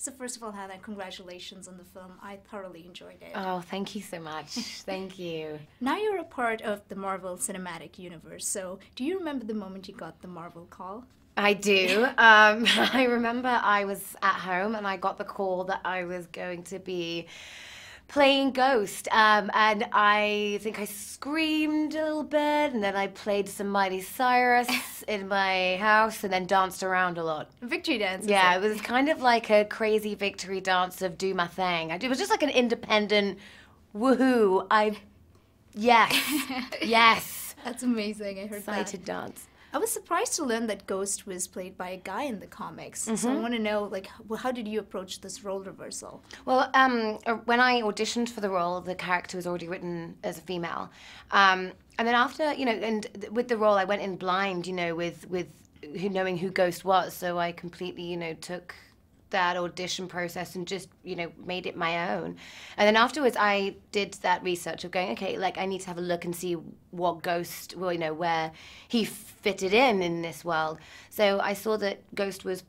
So first of all, Hannah, congratulations on the film. I thoroughly enjoyed it. Oh, thank you so much. Thank you. Now you're a part of the Marvel Cinematic Universe, so do you remember the moment you got the Marvel call? I do. I remember I was at home and I got the call that I was going to be playing Ghost. And I think I screamed a little bit, and then I played some Miley Cyrus in my house and then danced around a lot. Victory dance. Yeah, it was kind of like a crazy victory dance of do my thing. It was just like an independent woohoo. Yes, yes. That's amazing. I heard Excited that. dance. I was surprised to learn that Ghost was played by a guy in the comics. So I want to know, like, how did you approach this role reversal? Well, when I auditioned for the role, the character was already written as a female. And then after, and with the role, I went in blind, with knowing who Ghost was. So I completely, took that audition process and just, made it my own. And then afterwards, I did that research of going, okay, like I need to have a look and see what Ghost, where he fitted in this world. So I saw that Ghost was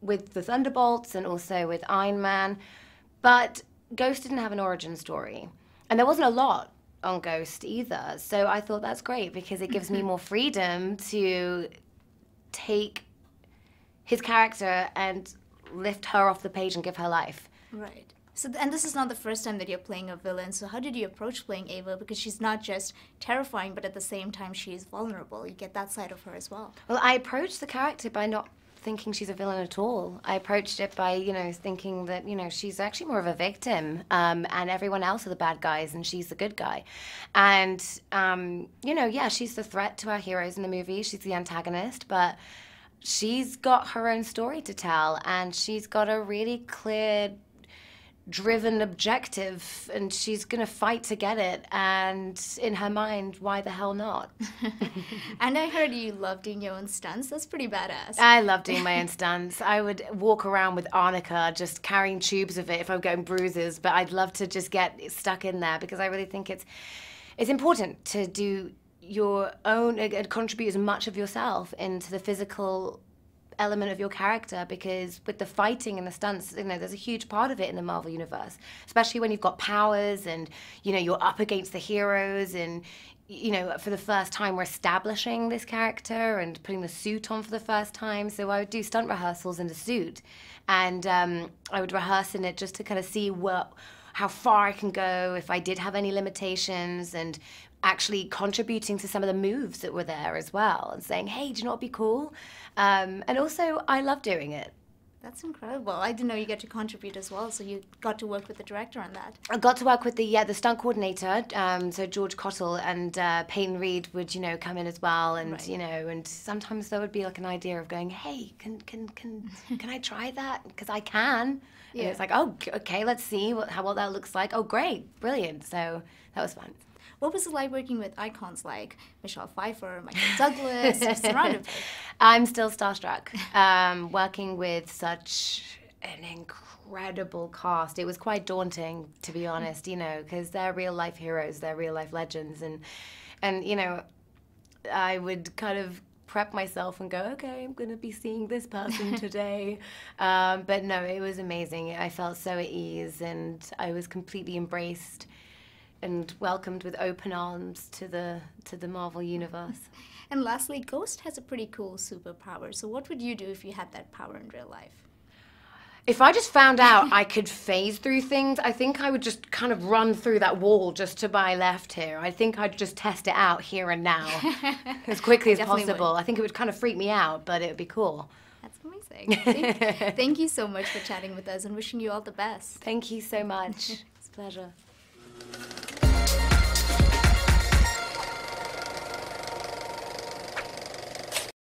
with the Thunderbolts and also with Iron Man, but Ghost didn't have an origin story. And there wasn't a lot on Ghost either. So I thought that's great because it gives me more freedom to take his character and lift her off the page and give her life. Right. So, and this is not the first time that you're playing a villain. So how did you approach playing Ava? Because she's not just terrifying, but at the same time, she's vulnerable. You get that side of her as well. Well, I approached the character by not thinking she's a villain at all. I approached it by, thinking that, she's actually more of a victim, and everyone else are the bad guys, and she's the good guy. And, yeah, she's the threat to our heroes in the movie. She's the antagonist, but she's got her own story to tell, and she's got a really clear, driven objective, and she's going to fight to get it. And in her mind, why the hell not? And I heard you love doing your own stunts. That's pretty badass. I love doing my own stunts. I would walk around with arnica, just carrying tubes of it if I'm getting bruises, but I'd love to just get stuck in there because I really think it's important to do your own, contribute as much of yourself into the physical element of your character, because with the fighting and the stunts, there's a huge part of it in the Marvel universe, especially when you've got powers and, you're up against the heroes and, for the first time we're establishing this character and putting the suit on for the first time. So I would do stunt rehearsals in the suit, and I would rehearse in it just to kind of see how far I can go, if I did have any limitations, and actually contributing to some of the moves that were there as well, and saying, hey, do you know what would be cool? And also, I love doing it. That's incredible. I didn't know you get to contribute as well, so you got to work with the director on that. I got to work with the stunt coordinator, so George Cottle, and Peyton Reed would, come in as well, and, right. And sometimes there would be like an idea of going, hey, can I try that? Because I can. Yeah. And it's like, oh, okay, let's see what that looks like. Oh, great, brilliant. So that was fun. What was it like working with icons like Michelle Pfeiffer, Michael Douglas, surrounded by? I'm still starstruck. Working with such an incredible cast. It was quite daunting, to be honest, because they're real life heroes, they're real life legends, and I would kind of prep myself and go, okay, I'm going to be seeing this person today. But no, it was amazing. I felt so at ease, and I was completely embraced and welcomed with open arms to the Marvel universe. And lastly, Ghost has a pretty cool superpower. So what would you do if you had that power in real life? If I just found out I could phase through things, I think I would just kind of run through that wall just to my left here. I think I'd just test it out here and now as quickly as possible. I think it would kind of freak me out, but it would be cool. That's amazing. Thank you so much for chatting with us, and wishing you all the best. Thank you so much. It's a pleasure.